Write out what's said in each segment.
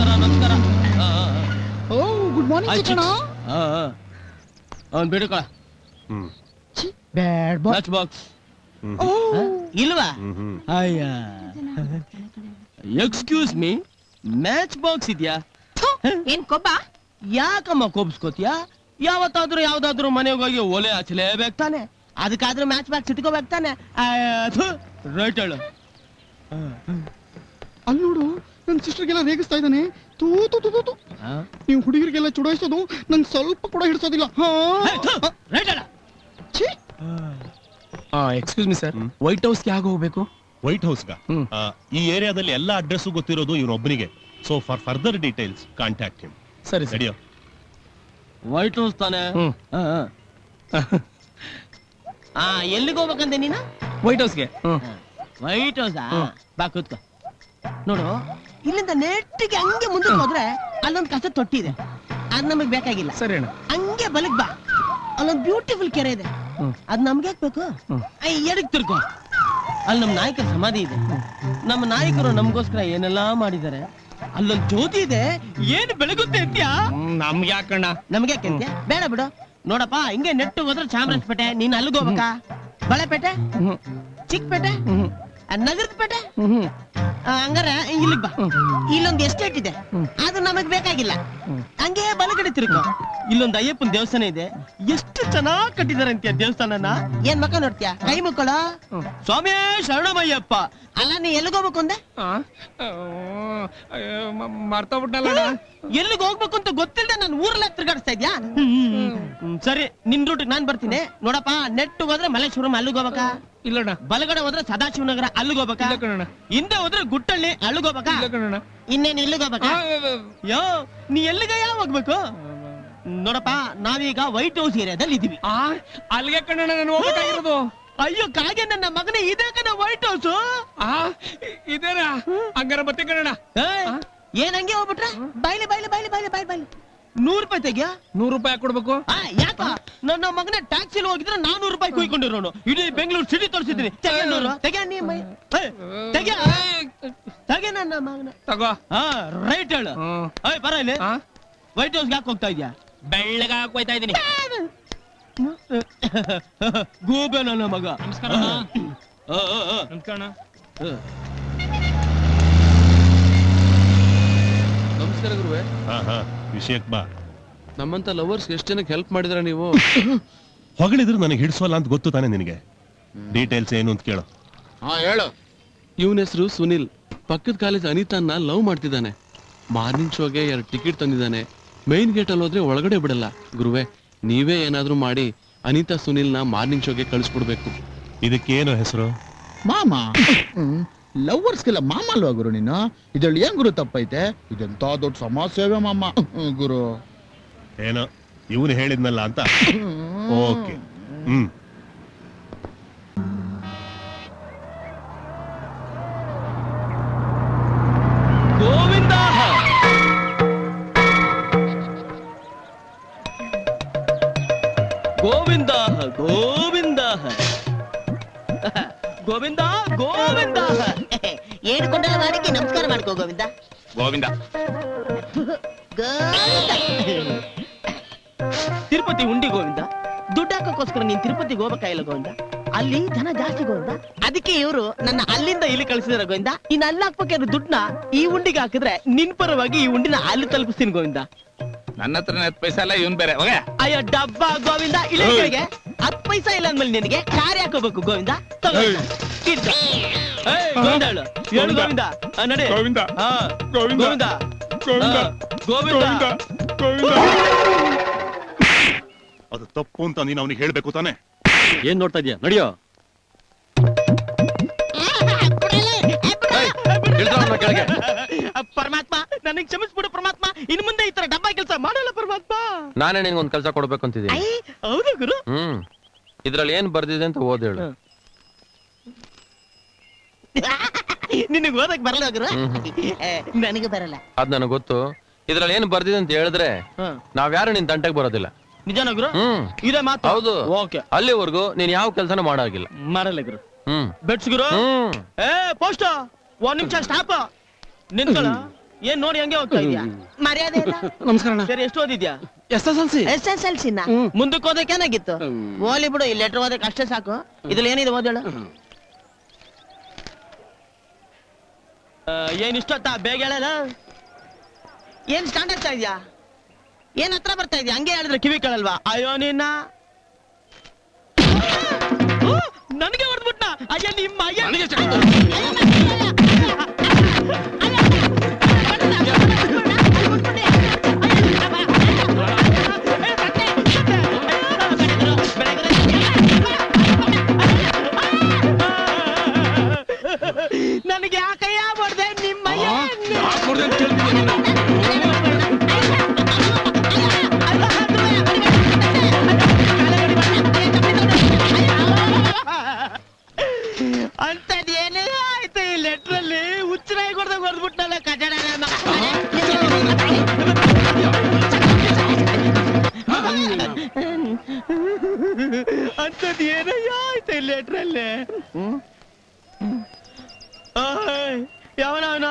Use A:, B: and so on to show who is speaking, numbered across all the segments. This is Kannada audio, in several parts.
A: ನಮಸ್ಕಾರ.
B: ಓ ಗುಡ್ ಮಾರ್ನಿಂಗ್ ಚಿಕ್ಕಣ್ಣ.
A: ಅವ್ನು ಬಿಡು ಕಳ.
B: ಬ್ಯಾಡ್
A: ಮ್ಯಾಚ್ ಬಾಕ್ಸ್
C: ಇಲ್ವಾ?
A: ಅಯ್ಯ, ಎಕ್ಸ್ಕ್ಯೂಸ್ ಮೀ, ಮ್ಯಾಚ್ ಬಾಕ್ಸ್ ಇದೆಯಾ?
C: ಏನ್ ಕೊಬ್ಬ?
A: ಯಾಕಮ್ಮ ಕೋಪಿಸ್ಕೋತಿಯಾ? ಯಾವತ್ತಾದ್ರೂ ಯಾವ್ದಾದ್ರು ಮನೆಗೆ ಹೋಗಿ ಒಲೆ ಹಚ್ಚಲೇಬೇಕು ತಾನೆ,
C: ಅದಕ್ಕಾದ್ರೂ ಮ್ಯಾಚ್ ಬಾಕ್ಸ್ ಇಟ್ಕೋಬೇಕು ತಾನೆ.
A: ರೈಟ್ ಹೇಳು.
B: ಅಲ್ಲಿ ನೋಡು, ನನ್ನ ಸಿಸ್ಟರ್ಗೆಲ್ಲ ರೇಗಿಸ್ತಾ ಇದ್ದಾನೆ. ತೂ ತೂ ತೂ ತೂ. ನೀವು ಹುಡುಗರಿಗೆಲ್ಲ ಚುಡಾಯಿಸೋದು ನಂಗೆ ಸ್ವಲ್ಪ ಕೂಡ ಹಿಡಿಸೋದಿಲ್ಲ.
A: ರೈಟ್ ಹೇಳ. ಎಕ್ಸ್ಕ್ಯೂಸ್ ಮಿ ಸರ್, ವೈಟ್ ಹೌಸ್ಗೆ ಯಾಕೆ ಹೋಗ್ಬೇಕು?
D: ವೈಟ್ ಹೌಸ್ಗ ಈ ಏರಿಯಾದಲ್ಲಿ ಎಲ್ಲ ಅಡ್ರೆಸ್ ಗೊತ್ತಿರೋದು ಇವನೊಬ್ಬನಿಗೆ. So for further details contact him.
A: ಸರಿ ಸರಿ. ವೈಟ್ ಹೌಸ್ ತಾನೆ?
C: ಎಲ್ಲಿಗೆ ಹೋಗ್ಬೇಕಂತೆ ನೀನು?
A: ವೈಟ್ ಹೌಸ್ಗೆ.
C: ವೈಟ್ ಹೌಸ್ ಬಾ ಕೂತ್ಕೋ. ನೋಡು, ಇಲ್ಲಿಂದ ನೆಟ್ಟಿಗೆ ಹಂಗೆ ಮುಂದಕ್ಕೆ ಹೋದ್ರೆ ಅಲ್ಲೊಂದು ಕಸ ತೊಟ್ಟಿ ಇದೆ, ಅದ್ ನಮಗ್ ಬೇಕಾಗಿಲ್ಲ.
A: ಸರಿ ಅಣ್ಣ.
C: ಹಂಗೆ ಬಲಕ್ ಬಾ, ಅಲ್ಲೊಂದು ಬ್ಯೂಟಿಫುಲ್ ಕೆರೆ ಇದೆ, ಅದ್ ನಮ್ಗೆ ಬೇಕು. ಎಡಕ್ ತಿರ್ಕೋ, ಅಲ್ಲಿ ನಮ್ ನಾಯಕರ ಸಮಾಧಿ ಇದೆ. ನಮ್ಮ ನಾಯಕರು ನಮ್ಗೋಸ್ಕರ ಏನೆಲ್ಲಾ ಮಾಡಿದ್ದಾರೆ. ಅಲ್ಲೊಂದು ಜ್ಯೋತಿ ಇದೆ, ಏನು ಬೆಳಗುತ್ತೆ ಅಂತ್ಯಾ?
A: ನಮ್ಗೆ ಯಾಕಣ್ಣ?
C: ನಮ್ಗೆ ಯಾಕೆ ಬೇಡ ಬಿಡು. ನೋಡಪ್ಪ, ಹಿಂಗೆ ನೆಟ್ಟು ಹೋದ್ರೆ ಚಾಮರಾಜಪೇಟೆ, ನೀನ್ ಅಲ್ಲಿಗೆ ಹೋಗ್ಬೇಕಾ? ಬಳೆಪೇಟೆ, ಚಿಕ್ಕಪೇಟೆ, ನಗರದ ಪೇಟೆ, ಹಂಗಾರ ಇಲ್ಲಿಗ್ ಬಾ. ಇಲ್ಲೊಂದು ಎಸ್ಟೇಟ್ ಇದೆ, ಅದು ನಮಗ್ ಬೇಕಾಗಿಲ್ಲ. ಹಂಗೆ ಬಲಗಡೆ ತಿರುಗು, ಇಲ್ಲೊಂದು ಅಯ್ಯಪ್ಪನ ದೇವಸ್ಥಾನ ಇದೆ. ಎಷ್ಟು ಚೆನ್ನಾಗ್ ಕಟ್ಟಿದಾರೆ ಅಂತೀಯ ದೇವಸ್ಥಾನನ. ಏನ್ ಮಕ್ಕ ನೋಡ್ತೀಯ? ಕೈ ಮುಕ್ಕಳ. ಸ್ವಾಮಿ ಶರಣಮಯ್ಯಪ್ಪ. ಅಲ್ಲ, ನೀ ಎಲ್ಲಿಗೆ ಹೋಗ್ಬೇಕು ಅಂದೆ?
A: ಮರ್ತೋಗ್ಬಿಟ್ಟಲ್ಲ.
C: ಎಲ್ಲಿಗೆ ಹೋಗ್ಬೇಕು ಅಂತ ಗೊತ್ತಿಲ್ಲದೆ ನಾನು ಊರಲ್ಲ ತಿರ್ಗಾಡಿಸ್ತಾ ಇದ್ಯಾ? ಸರಿ, ನಿನ್ ರೂಟಿಗೆ ನಾನ್ ಬರ್ತೀನಿ. ನೋಡಪ್ಪ, ನೆಟ್ಟು ಹೋದ್ರೆ ಮಲ್ಲೇಶ್ವರಂ, ಅಲ್ಲಿಗೆ ಹೋಗ್ಬೇಕಾ?
A: ಇಲ್ಲಣ್ಣ.
C: ಬಲಗಡೆ ಹೋದ್ರೆ ಸದಾಶಿವನಗರ, ಅಲ್ಲಿಗೆ ಹೋಗ್ಬೇಕಾ? ಹಿಂದೆ ಹೋದ್ರೆ ಗುಟ್ಟಳ್ಳಿ, ಅಲ್ಲಿಗೆ ಹೋಗ್ಬೇಕಾ? ಇನ್ನೇನು ಇಲ್ಲಿಗೆ ಹೋಗ್ಬೇಕಾ? ಯೋ, ನೀ ಎಲ್ಲಿಗೆ ಯಾವ ಹೋಗ್ಬೇಕು? ನೋಡಪ್ಪ, ನಾವೀಗ ವೈಟ್ ಹೌಸ್ ಏರಿಯಾದಲ್ಲಿ ಇದೀವಿ.
A: ಅಲ್ಲಿಗೆ ಕಣ್ಣ ನಾನು ಹೋಗ್ಬೇಕಾಗಿರೋದು.
C: ಅಯ್ಯೋ ಕಾಗೆ ನನ್ನ ಮಗನೇ, ಇದೇ ಕಣ ವೈಟ್ ಹೌಸ್.
A: ಇದೇನಾ? ಹಂಗಾರ ಮತ್ತೆ ಕಣ್ಣ.
C: ಏನ್ ಹಂಗೆ ಹೋಗ್ಬಿಟ್ರೆ? ಬೈಲಿ ಬೈಲಿ ಬೈಲಿ ಬೈಲಿ ಬೈಲಿ ಬೈಲಿ. 100 ರೂಪಾಯಿ ತೆಗಿಯ.
A: 100 ರೂಪಾಯಿ ಕೊಡ್ಬೇಕು?
C: ಯಾಕ? ನನ್ನ ಮಗನ ಟ್ಯಾಕ್ಸಿಲಿ ಹೋಗಿದ್ರೆ 400 ರೂಪಾಯಿ ಕುಯ್ಕೊಂಡಿರೋನು. ಇಡೀ ಬೆಂಗಳೂರು ಸಿಟಿ ತೋರಿಸಿದ್ದೀನಿ. ತೆಗೆ ನನ್ನ ಮಗನ.
A: ತಗೋ.
C: ರೈಟ್ ಹೇಳು. ಬರ ಇಲ್ಲಿ. ವೈಟ್ ಹೌಸ್ ಯಾಕೆ ಹೋಗ್ತಾ ಇದ್ಯಾ?
A: ಬೆಳ್ಳಗ ಹೋಗ್ತಾ ಇದೀನಿ.
C: ಗೂಬೆ ನನ್ನ ಮಗ.
A: ನಮಸ್ಕಾರ.
E: ನಮಸ್ಕಾರ ಗುರುವೆ.
D: ವಿಷಯಕ್ಕೆ ಬಾ.
E: ನಮ್ಮಂತ ಲವರ್ಸ್ ಎಷ್ಟು ಜನಕ್ಕೆ ಹೆಲ್ಪ್ ಮಾಡಿದ್ರ ನೀವು?
D: ಹೊಗಳಿದ್ರು ನನಗೆ ಹಿಡಿಸೋಲ್ಲ ಅಂತ ಗೊತ್ತು ತಾನೆ ನಿನಗೆ. ಡೀಟೇಲ್ಸ್ ಏನು ಅಂತ ಕೇಳು.
E: ಹೇಳು. ಇವನ ಹೆಸರು ಸುನಿಲ್. ಪಕ್ಕದ ಕಾಲೇಜ್ ಅನಿತಾನ್ನ ಲವ್ ಮಾಡ್ತಿದ್ದಾನೆ. ಮಾರ್ನಿಂಗ್ ಶೋಗೆ 2 ಟಿಕೆಟ್ ತಂದಿದ್ದಾನೆ. ಮೈನ್ ಗೇಟ್ ಅಲ್ಲಿ ಹೋದ್ರೆ ಒಳಗಡೆ ಬಿಡಲ್ಲ. ಗುರುವೆ, ನೀವೇ ಏನಾದ್ರೂ ಮಾಡಿ ಅನಿತಾ ಸುನಿಲ್ನ ಮಾರ್ನಿಂಗ್ ಶೋಗೆ ಕಳಿಸ್ಬಿಡ್ಬೇಕು.
D: ಇದಕ್ಕೇನು ಹೆಸರು?
B: ಮಾಮ. ಲವರ್ಸ್ಗೆಲ್ಲ ಮಾಮ ಅಲ್ವಾ ಗುರು ನೀನು? ಇದ್ರಲ್ಲಿ ಏನ್ ಗುರು ತಪ್ಪೈತೆ? ಇದೆಂತ ದೊಡ್ಡ ಸಮಾಜ ಸೇವೆ ಮಾಮ ಗುರು.
D: ಏನೋ ಇವನು ಹೇಳಿದ್ನಲ್ಲ ಅಂತ. ಓಕೆ.
A: ಗೋವಿಂದ ಗೋವಿಂದ ಗೋವಿಂದ
C: ಗೋವಿಂದ ಗೋವಿಂದ. ಏಡ್ಕೊಂಡೆಲ್ಲ ಮಾಡಿಕೆ ನಮಸ್ಕಾರ ಮಾಡ್ಕೋ ಗೋವಿಂದ.
D: ಗೋವಿಂದ.
C: ತಿರುಪತಿ ಉಂಡಿ ಗೋವಿಂದ. ದುಡ್ಡು ಹಾಕೋಕ್ಕೋಸ್ಕರ ನೀನ್ ತಿರುಪತಿಗೆ ಹೋಗ್ಬೇಕಾಗಿಲ್ಲ ಗೋವಿಂದ. ಅಲ್ಲಿ ಜನ ಜಾಸ್ತಿ ಗೋವಿಂದ, ಅದಕ್ಕೆ ಇವರು ನನ್ನ ಅಲ್ಲಿಂದ ಇಲ್ಲಿ ಕಳಿಸಿದಾರೆ ಗೋವಿಂದ. ಇನ್ನು ಅಲ್ಲಿ ಹಾಕ್ಬೇಕಾದ್ರೆ ದುಡ್ಡನ್ನ ಈ ಉಂಡಿಗೆ ಹಾಕಿದ್ರೆ ನಿನ್ ಪರವಾಗಿ ಈ ಉಂಡಿನ ಅಲ್ಲಿ ತಲುಪಿಸ್ತೀನಿ ಗೋವಿಂದ.
F: ನನ್ನ ಹತ್ರ 10 ಪೈಸಾ ಇಲ್ಲ, ಇವನ್ ಬೇರೆ.
C: ಅಯ್ಯೋ ಡಬ್ಬ ಗೋವಿಂದ, ಇಳಿಗೆ 10 ಪೈಸಾ ಇಲ್ಲ ಅಂದ್ಮೇಲೆ ನಿನಗೆ ಕಾರ್ ಹಾಕೋಬೇಕು ಗೋವಿಂದ. ಗೋವಿಂದ ಹೇಳು ಗೋವಿಂದ. ನಡಿ ಗೋವಿಂದ. ಗೋವಿಂದ ಗೋವಿಂದ ಗೋವಿಂದ.
D: ಅದು ತಪ್ಪು ಅಂತ ನೀನು ಅವನಿಗೆ ಹೇಳ್ಬೇಕು ತಾನೆ.
E: ಏನ್ ನೋಡ್ತಾ ಇದೀಯ? ನಡಿಯೋ.
C: ಪರಮಾತ್ಮ, ನನಗೆ ಕ್ಷಮಿಸ್ಬಿಡು ಪರಮಾತ್ಮ. ಇನ್ ಮುಂದೆ ಈ ತರ ಡಬ್ಬ ಕೆಲಸ ಮಾಡಲ್ಲ ಪರಮಾತ್ಮ.
E: ನಾನೇ ನಿನ್ಗೊಂದ್ ಕೆಲಸ ಕೊಡ್ಬೇಕು ಅಂತಿದ್ದೀನಿ.
C: ಹೌದು ಗುರು.
E: ಇದ್ರಲ್ಲಿ ಏನ್ ಬರ್ದಿದೆ ಅಂತ ಓದ್ ಹೇಳು.
C: ನಿನಗೆ ಓದಕ್ ಬರಲ್ಲ ಗುರು? ನನಗೆ ಬರಲ್ಲ.
E: ಅದ್ ನನಗೆ ಗೊತ್ತು. ಇದ್ರಲ್ಲಿ ಏನ್ ಬರ್ದಿದೆ ಅಂತ ಹೇಳಿದ್ರೆ ನಾವ್ಯಾರು ನಿನ್ ತಂಟೆಗೆ ಬರೋದಿಲ್ಲ.
C: ನಿಜಾನ ಗುರು? ಇದೇ ಮಾತು.
E: ಹೌದು.
C: ಓಕೆ.
E: ಅಲ್ಲಿವರೆಗೂ ನೀನ್ ಯಾವ ಕೆಲಸನ ಮಾಡಾಗಿಲ್ಲ.
C: ಮಾಡಲ್ಲ ಗುರು. ಬೆಟ್ಸ್ ಗುರು. ಪೋಸ್ಟ್ 1 ನಿಮಿಷ ಸ್ಟಾಪ್. ನಿಂತ್ಕೊಳ್ಳ. ಏನ್ ನೋಡಿ ಹಂಗೆ ಹೋಗ್ತಾ ಇದೀಯಾ? ಮರ್ಯಾದೆ ಇಲ್ಲ.
E: ನಮಸ್ಕಾರ ಅಣ್ಣ.
C: ಸರಿ, ಎಷ್ಟು ಓದಿದ್ಯಾ?
E: SSLC.
C: SSLC ನ ಮುಂದಕ್ಕೆ ಓದಕ್ಕೆ ಏನಾಗಿತ್ತು? ಓಲಿ ಬಿಡು, ಈ ಲೆಟರ್ ಓದಕ್ಕೆ ಅಷ್ಟೇ ಸಾಕು. ಇದ್ರಲ್ಲಿ ಏನಿದೆ ಓದೇಳು. ಏನ್ ಇಷ್ಟೊತ್ತ ಬೇಗ ಹೇಳಲ್ಲ. ಏನ್ ಸ್ಟ್ಯಾಂಡ್ ಆಗ್ತಾ ಇದ್ಯಾ? ಏನ್ ಹತ್ರ ಬರ್ತಾ ಇದ್ಯಾ? ಹಂಗೆ ಹೇಳಿದ್ರೆ ಕಿವಿ ಕೇಳಲ್ವಾ? ಅಯ್ಯೋ ನಿನ್ನ ನನಗೆ ಹೊಡೆದ್ಬಿಟ್ಟ. ಅಯ್ಯ ನಿಮ್ಮ ನನಗೆ ಯಾಕಯ್ಯ ಹೊಡೆದೆ? ನಿಮ್ಮ ಅಂತದೇನೇ ಆಯ್ತು ಈ ಲೆಟ್ರಲ್ಲಿ. ಹುಚ್ಚರಾಗಿ ಹೊಡೆದಾಗ ಹೊಡೆದ್ಬಿಟ್ನಲ್ಲ ಕಜಡ. ಅಂತದ್ ಏನಯ್ಯ ಆಯ್ತು ಈ ಲೆಟ್ರಲ್ಲಿ. ಯಾವನವನ?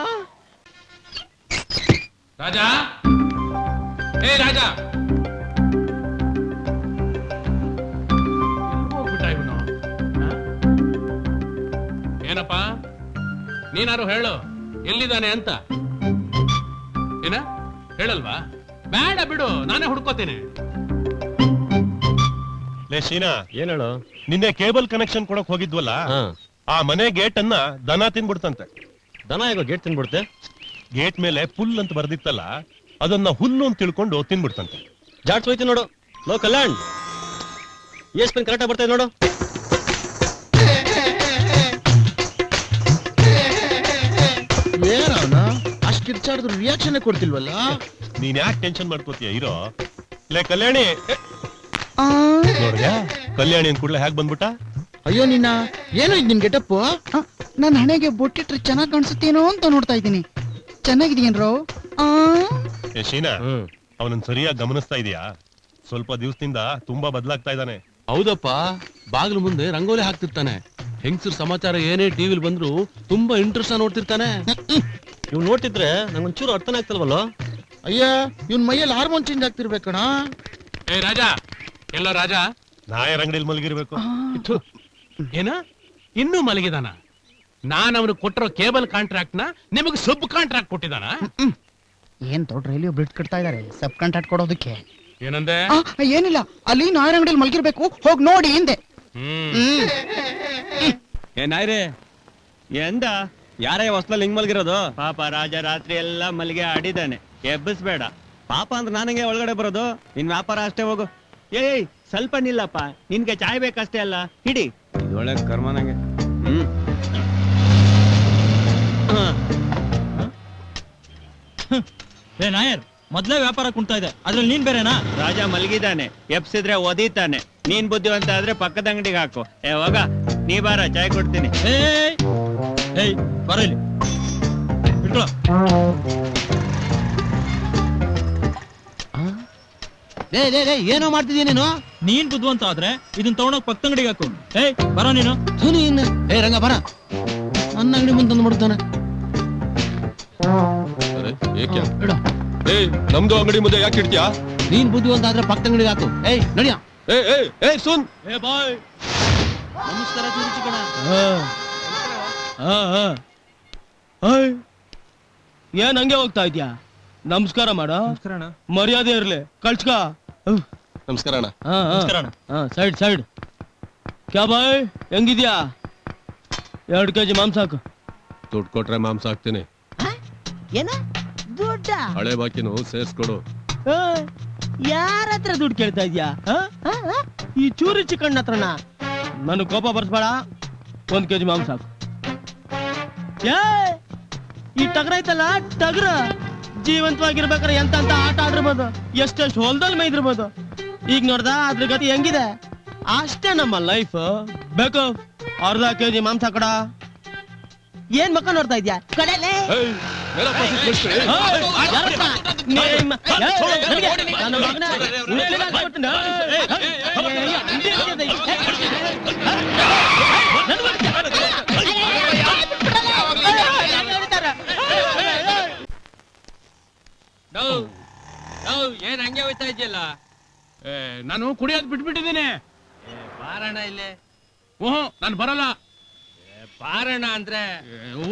G: ರಾಜಾ, ಏ ರಾಜಾ, ಹೋಗ್ಬಿಟ್ಟ ಇವನು. ಏನಪ್ಪ, ನೀನಾರು ಹೇಳು, ಎಲ್ಲಿದ್ದಾನೆ ಅಂತ. ಏನ ಹೇಳಲ್ವಾ? ಬೇಡ ಬಿಡು, ನಾನೇ ಹುಡ್ಕೋತೀನಿ.
D: ಲೇ ಶೀನಾ, ಏನ್ ಹೇಳು? ನಿನ್ನೆ ಕೇಬಲ್ ಕನೆಕ್ಷನ್ ಕೊಡಕ್ ಹೋಗಿದ್ವಲ್ಲ, ಆ ಮನೆ ಗೇಟ್ ಅನ್ನ ದನ ತಿನ್ಬಿಡ್ತಂತೆ.
H: ದನ ಹೇಗೋ ಗೇಟ್ ತಿನ್ಬಿಡುತ್ತೆ?
D: ಗೇಟ್ ಮೇಲೆ ಪುಲ್ ಅಂತ ಬರ್ದಿತ್ತಲ್ಲ, ಅದನ್ನ ಹುಲ್ಲು ಅಂತ ತಿಳ್ಕೊಂಡು ತಿನ್ಬಿಡ್ತಂತೆ.
H: ಜಾಡ್ಸ್ ಹೋಯ್ತು ನೋಡು. ಲೋ ಕಲ್ಯಾಣ್, ಎಷ್ಟು ಪೆನ್ ಕರೆಕ್ಟಾಗಿ ಬರ್ತಾ ಇದೆ ನೋಡು.
B: ಏನವನ ಅಷ್ಟ್ ಕಿರ್ಚಾಡಿದ್ರು ರಿಯಾಕ್ಷನ್ ಕೊಡ್ತಿಲ್ವಲ್ಲ?
D: ನೀನ್ ಯಾಕೆ ಟೆನ್ಷನ್ ಮಾಡ್ಕೋತೀಯ? ಇರೋ ಲೇ ಕಲ್ಯಾಣಿ. ನೋಡ್ಯಾ ಕಲ್ಯಾಣಿ ಅಂದ್ ಕೂಡ್ಲೆ ಹ್ಯಾಕ್ ಬಂದ್ಬಿಟ್ಟ?
B: ಅಯ್ಯೋ ನಿನ್ನ, ಏನು ಇದು ನಿನ್ ಗೆಟಪ್?
I: ನನ್ ಹಣೆಗೆ ಬೊಟ್ಟಿಟ್ರೆ ಚೆನ್ನಾಗ್ ಕಾಣಿಸುತ್ತೇನೋ ಅಂತ ನೋಡ್ತಾ ಇದ್ದೀನಿ. ಚೆನ್ನಾಗಿದೀಯನ್ರೋ?
D: ಏ ಶೀನಾ, ಅವನನ್ನ ಸರಿಯಾಗಿ ಗಮನಿಸ್ತಾ ಇದೀಯಾ? ಸ್ವಲ್ಪ ದಿವಸದಿಂದ ತುಂಬಾ ಬದಲಾಗ್ತಾ ಇದ್ದಾನೆ.
E: ಹೌದಪ್ಪ, ಬಾಗಿಲು ಮುಂದೆ ರಂಗೋಲಿ ಹಾಕ್ತಿರ್ತಾನೆ. ಹೆಂಗಸರ್ ಸಮಾಚಾರ ಏನೇ ಟಿವಿಲ್ ಬಂದ್ರು ತುಂಬಾ ಇಂಟ್ರೆಸ್ಟ್ ನೋಡ್ತಿರ್ತಾನೆ.
H: ಇವ್ ನೋಡ್ತಿದ್ರೆ ನಂಗೊಂಚೂರು ಅರ್ಥನೇ ಆಗ್ತಲ್ವಲ್ಲ.
B: ಅಯ್ಯ, ಇವ್ನ್ ಮೈಯಲ್ಲಿ ಹಾರ್ಮೋನ್ ಚೇಂಜ್ ಆಗ್ತಿರ್ಬೇಕಣ.
G: ಏ ರಾಜಾ, ಎಲ್ಲೋ ರಾಜಾ,
D: ನಾಯರ್ ಅಂಗಡಿಯಲ್ಲಿ ಮಲಗಿರ್ಬೇಕು.
G: ಏನ ಇನ್ನೂ ಮಲಗಿದಾನ? ನಾನ್ ಅವನು ಕೊಟ್ಟಿರೋ ಕೇಬಲ್ ಕಾಂಟ್ರಾಕ್ಟ್ ನ ನಿಮಗೆ ಸಬ್ ಕಾಂಟ್ರಾಕ್ಟ್ ಕೊಟ್ಟಿದಾನ?
I: ಏನ್ ದೊಡ್ಡ ರೈಲ್ವೆ ಬ್ರಿಡ್ಜ್ ಕಟ್ತಾ ಇದಾರೆ ಸಬ್ ಕಾಂಟ್ರಾಕ್ಟ್ ಕೊಡೋದಕ್ಕೆ.
G: ಏನಂದೆ?
I: ಏನಿಲ್ಲ, ಅಲ್ಲಿ ನಾಯರ್ ಅಂಗಡಿಯಲ್ಲಿ ಮಲ್ಗಿರ್ಬೇಕು, ಹೋಗ್ ನೋಡಿ ಹಿಂದೆ.
H: ಏನಾಯ್ರಿ ಎಂದ ಯಾರೇ ಹೊಸ್ಲಲ್ಲಿ ಹಿಂಗ್ ಮಲ್ಗಿರೋದು? ಪಾಪ ರಾಜ ರಾತ್ರಿ ಎಲ್ಲ ಮಲ್ಗೆ ಆಡಿದಾನೆ, ಎಬ್ಬಿಸ್ಬೇಡ. ಪಾಪ ಅಂದ್ರೆ ನನಗೆ ಒಳಗಡೆ ಬರೋದು, ನಿನ್ ವ್ಯಾಪಾರ ಅಷ್ಟೇ ಹೋಗು. ಏಯ್ ಸ್ವಲ್ಪ ನಿಲ್ಲಪ್ಪ, ನಿನ್ಗೆ ಚಾಯ್ ಬೇಕಷ್ಟೇ ಅಲ್ಲ, ಹಿಡಿ. ಇದೊಳ್ಳೆ ಕರ್ಮ ನಂಗೆ.
J: ಏ ನಾಯರ್, ಮೊದ್ಲೇ ವ್ಯಾಪಾರ ಕುಂತಾ ಇದೆ, ಅದ್ರಲ್ಲಿ ನೀನ್ ಬೇರೆನಾ?
H: ರಾಜ ಮಲಗಿದಾನೆ, ಎಬ್ಸಿದ್ರೆ ಒದೀತಾನೆ. ನೀನ್ ಬುದ್ಧಿವಂತ ಆದ್ರೆ ಪಕ್ಕದ ಅಂಗಡಿಗೆ ಹಾಕು. ಏ ಹೋಗ, ನೀ ಬಾರ, ಚಾಯ್ ಕೊಡ್ತೀನಿ.
J: ಏಯ್ ಬರ ಇಲ್ಲಿ, ಇಟ್ಕೊಳ್ಳೋ.
C: ಏನೋ ಮಾಡ್ತಿದೀಯ ನೀನು?
J: ನೀನ್ ಬುದ್ಧಿವಂತ ಆದ್ರೆ ಇದನ್ನ ತಗೊಂಡೋಗ್ ಪಕ್ಕದ ಅಂಗಡಿಗೆ ಹಾಕು. ಏಯ್ ಬರೋ ನೀನು.
C: ಏ ರಂಗ ಬರ, ನನ್ನ ಅಂಗಡಿ ಮುಂದೆ ತಂದು ಬಿಡ್ತಾನೆ.
E: ನಮ್ದು ಅಂಗಡಿ ಮುಂದೆ ಯಾಕೆ ಇಡ್ತೀಯಾ?
C: ನೀನ್ ಬುದ್ಧಿವಂತ ಆದ್ರೆ ಪಕ್ಕದ ಅಂಗಡಿಗೆ ಹಾಕು. ಏಯ್ ನಡಿಯ.
E: ಸುನ್.
J: ಏ ಬಾಯ್,
C: ನಮಸ್ಕಾರ ಚಿಕ್ಕಣ.
A: ಏನ್ ಹಂಗೆ ಹೋಗ್ತಾ ಇದ್ಯಾ? ನಮಸ್ಕಾರ ಮಾಡ, ಮರ್ಯಾದೆ ಇರ್ಲಿ, ಕಳ್ಸ್ಕ.
E: ನಮಸ್ಕಾರ ಅಣ್ಣ.
A: Side side. ಕ್ಯಾ ಬಾಯ್, ಹೆಂಗಿದ್ಯಾ? 2 kg ಮಾಂಸ ಹಾಕು.
E: ದುಡ್ಡು ಕೊಟ್ರೆ ಮಾಂಸ ಹಾಕ್ತೀನಿ.
C: ಏನ ದುಡ್ಡ?
E: ಹಳೆ ಬಾಕಿನು ಸೇರ್ಸ್ಕೊಡು.
C: ಯಾರ ಹತ್ರ ದುಡ್ಡು ಕೇಳ್ತಾ ಇದ್ಯಾ?
A: ಈ ಚೂರಿ ಚಿಕನ್ ಹತ್ರನ? ನನ್ ಕೋಪ ಬರ್ಸ್ಬೇಡ, 1 kg ಮಾಂಸ ಹಾಕು. ಈ ಟಗರ ಐತಲ್ಲ, ಟಗರ ಜೀವಂತವಾಗಿರ್ಬೇಕಾರೆ ಎಂತ ಆಟ ಆಡಿರ್ಬೋದು, ಎಷ್ಟೆಷ್ಟು ಹೊಲದಲ್ಲಿ ಮೈದಿರ್ಬೋದು. ಈಗ ನೋಡ್ದ ಅದ್ರ ಗತಿ ಹೆಂಗಿದೆ? ಅಷ್ಟೇ ನಮ್ಮ ಲೈಫ್. ಬೇಕು 1/2 kg ಮಾಂಸ ಕಡ.
C: ಏನ್ ಮಕ್ಕ ನೋಡ್ತಾ ಇದ್ಯಾ? ಕಡೆಲೆ
H: ಏನ್ ಹಂಗೆ ಹೋಯ್ತಾ ಇದೆಯಲ್ಲ?
G: ನಾನು ಕುಡಿಯೋದ್ ಬಿಟ್ಬಿಟ್ಟಿದ್ದೀನಿ.
H: ಬಾರಣ ಇಲ್ಲಿ.
G: ಓಹೋ ನಾನು ಬರಲ್ಲ.
H: ಬಾರಣ ಅಂದ್ರೆ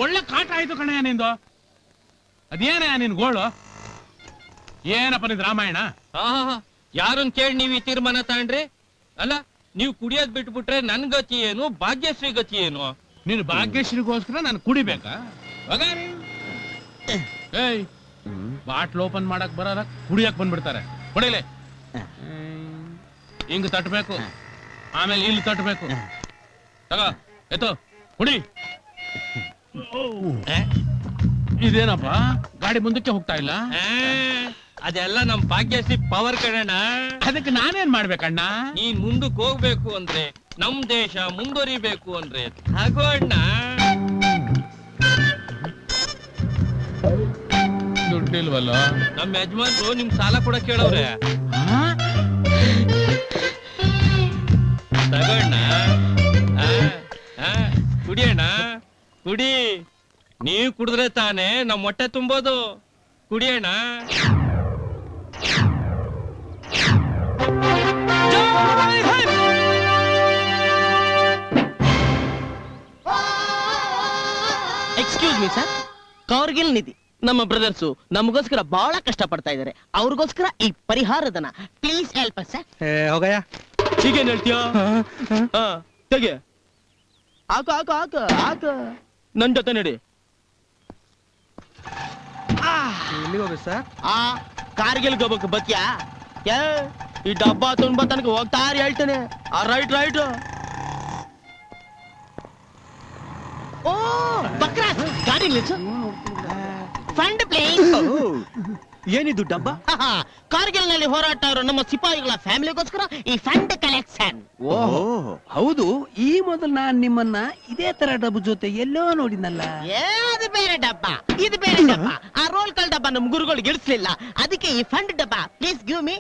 G: ಒಳ್ಳೆ ಕಾಟ ಆಯ್ತು ಕಣಯ್ಯ ನಿಂದು. ಅದೇನೇ ನಿನ್ ಗೋಳು? ಏನಪ್ಪ ನಿಂದು ರಾಮಾಯಣ?
H: ಯಾರನ್ ಕೇಳಿ ನೀವ್ ಈ ತೀರ್ಮಾನ ತಗೊಂಡ್ರಿ? ಅಲ್ಲ, ನೀವು ಕುಡಿಯೋದ್ ಬಿಟ್ಬಿಟ್ರೆ ನನ್ ಗತಿ ಏನು, ಭಾಗ್ಯಶ್ರೀ ಗತಿ ಏನು?
G: ನೀನು ಭಾಗ್ಯಶ್ರೀಗೋಸ್ಕರ ನಾನು ಕುಡಿಬೇಕಾ? ಏಯ್, ಬಾಟ್ಲ್ ಓಪನ್ ಮಾಡಕ್ ಬರಲ್ಲ, ಕುಡಿಯಕ್ ಬಂದ್ಬಿಡ್ತಾರೆ. ಹೊಡಿಲೆ. ಹಿಂಗ್ ತಟ್ಬೇಕು, ಆಮೇಲೆ ಇಲ್ಲಿ ತಟ್ಬೇಕು. ತಗೋ ಎತ್ತೋ ಕುಡಿ. ಇದೇನಪ್ಪ ಗಾಡಿ ಮುಂದಕ್ಕೆ ಹೋಗ್ತಾ ಇಲ್ಲ?
H: ಅದೆಲ್ಲ ನಮ್ ಭಾಗ್ಯಶ್ರೀ ಪವರ್ ಕಣಣ್ಣ.
G: ಅದಕ್ಕೆ ನಾನೇನ್ ಮಾಡ್ಬೇಕಣ್ಣ?
H: ನೀನ್ ಮುಂದಕ್ಕೆ ಹೋಗ್ಬೇಕು ಅಂದ್ರೆ, ನಮ್ ದೇಶ ಮುಂದುವರಿಬೇಕು ಅಂದ್ರೆ ಹಾಗೋ ಅಣ್ಣ.
G: ದುಡ್ಡಿಲ್ವಲ್ಲ?
H: ನಮ್ ಯಜಮಾನ್ರು ನಿಮ್ ಸಾಲ ಕೂಡ ಕೇಳವ್ರೆ. ತಗೋಣ್ಣ, ಕುಡಿಯಣ್ಣ, ಕುಡಿ. ನೀವ್ ಕುಡಿದ್ರೆ ತಾನೇ ನಮ್ ಹೊಟ್ಟೆ ತುಂಬೋದು. ಕುಡಿಯಣ್ಣ.
C: ಎಕ್ಸ್ಕ್ಯೂಸ್ ಮೀ ಸರ್, ಕಾರ್ಗಿಲ್ ನಿಧಿ ನಮ್ಮ ಬ್ರದರ್ಸು ನಮಗೋಸ್ಕರ ಬಹಳ ಕಷ್ಟ ಪಡ್ತಾ ಇದ್ದಾರೆ. ಅವ್ರಿಗೋಸ್ಕರ ಈ ಪರಿಹಾರದನ ಪ್ಲೀಸ್ ಹೆಲ್ಪ್ ಅಸ್ ಸರ್.
H: ಹೋಗಯ್ಯ.
A: ಹೀಗೇನ್ ಹೇಳ್ತೀಯ? ತೆಗೆ. ಹಾಕು ಹಾಕು ಹಾಕು ಹಾಕು. ನನ್ ಜೊತೆ ನಡಿ.
H: ಎಲ್ಲಿಗೆ ಹೋಗ ಸರ್?
C: ಕಾರ್ಗಿಲ್ಗೆ ಹೋಗ್ಬೇಕು ಬತ್ಯಾ?
A: ಈ ಡಬ್ಬ ತುಂಬ ತನಕ ಹೋಗ್ತಾರ ಹೇಳ್ತೇನೆ. Right right.
C: ಓ ಬಕ್ರಾಸ್, ಗಾಡಿ ನಿಲ್ಸು. ಫಂಡ್ ಪ್ಲೇಸ್.
H: ಏನಿದು ಡಬ್ಬ?
C: ಕಾರ್ಗಿಲ್ ನಲ್ಲಿ ಹೋರಾಟ ಇರೋ ನಮ್ಮ ಸಿಪಾಯಿಗಳ ಫ್ಯಾಮಿಲಿಗೋಸ್ಕರ ಈ ಫಂಡ್ ಕಲೆಕ್ಷನ್.
K: ಓಹೋ ಹೌದು. ಈ ಮೊದಲು ನಾನ್ ನಿಮ್ಮನ್ನ ಇದೇ ತರ ಡಬ್ಬು ಜೊತೆ ಎಲ್ಲೋ ನೋಡಿನಲ್ಲ.
C: ಅದು ಬೇರೆ ಡಬ್ಬ, ಇದು ಬೇರೆ ಡಬ್ಬ. ಆ ರೋಲ್ ಕಾಲ್ ಡಬ್ಬ ನಮ್ ಗುರುಗಳಿಗೆ ಇಳಿಸ್ಲಿಲ್ಲ, ಅದಕ್ಕೆ ಈ ಫಂಡ್ ಡಬ್ಬ. Please give me.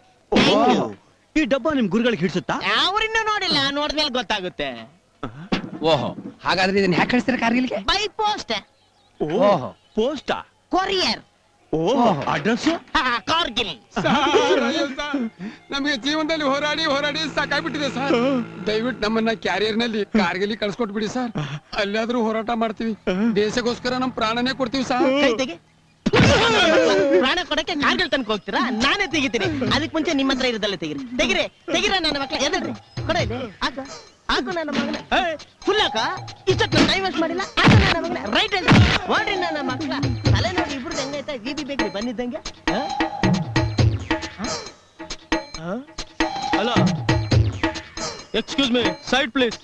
H: ಈ ಡಬ್ಬ ನಿಮ್ ಗುರುಗಳಿಗೆ ಹಿಡಿಸುತ್ತಾ?
C: ಅವ್ರಿನ್ನೂ ನೋಡಿಲ್ಲ, ನೋಡಿದ್ಮೇಲೆ ಗೊತ್ತಾಗುತ್ತೆ.
K: ಓಹೋ, ಹಾಗಾದ್ರೆ ಇದನ್ನ ಯಾಕೆ ಕಳಿಸ್ತೀರ ಕಾರ್ಗಿಲ್ಗೆ?
C: By post.
K: ಓಹೋ,
H: ಪೋಸ್ಟಾ?
C: ಕೊರಿಯರ್.
H: ಅಡ್ರೆಸ್?
C: ಕಾರ್ಗಿಲ್.
K: ನಮಗೆ ಜೀವನದಲ್ಲಿ ಹೋರಾಡಿ ಹೋರಾಡಿ ಸಾಕಾಗ್ಬಿಟ್ಟಿದೆ ಸರ್. ದಯವಿಟ್ಟು ನಮ್ಮನ್ನ ಕ್ಯಾರಿಯರ್ ನಲ್ಲಿ ಕಾರ್ಗಿಲ್ ಕಳ್ಸ್ಕೊಟ್ಬಿಡಿ ಸರ್. ಅಲ್ಲಾದ್ರೂ ಹೋರಾಟ ಮಾಡ್ತೀವಿ. ದೇಶಕ್ಕೋಸ್ಕರ ನಮ್ ಪ್ರಾಣನೇ ಕೊಡ್ತೀವಿ ಸರ್.
C: ಕೈ ತೆಗಿ. ಪ್ರಾಣ ಕೊಡಕ್ಕೆ ಕಾರ್ಗಿಲ್ ತನಕ ಹೋಗ್ತೀರಾ? ನಾನೇ ತೆಗಿತೀನಿ. ಅದಕ್ಕೆ ಮುಂಚೆ ನಿಮ್ಮ ಹತ್ರ ಇರೋದಲ್ಲ ತೆಗಿರಿ. ತೆಗಿರಿ ತೆಗಿರ ನನ್ನ ಮಕ್ಳ. ಎದಳ್ರಿ, ಕೊಡ ಇಲ್ಲಿ. ಹಾಕ ಹಾಕು ನನ್ನ ಮಗನ. ಫುಲ್ ಹಾಕ. ಇಷ್ಟೊತ್ತು ಟೈಮ್ ವೇಸ್ಟ್ ಮಾಡಿಲ್ಲ. ಹಾಕ ನನ್ನ ಮಗನ. ರೈಟ್ ಹ್ಯಾಂಡ್ ನೋಡ್ರಿ ನನ್ನ ಮಕ್ಳ. ತಲೆ ನೋಡಿ ಇಬ್ರು ಹೆಂಗೈತಾ? ಬಿ ಬೇಕ್ರಿ ಬಂದಿದ್ದಂಗೆ.
A: Hello, excuse me, side please.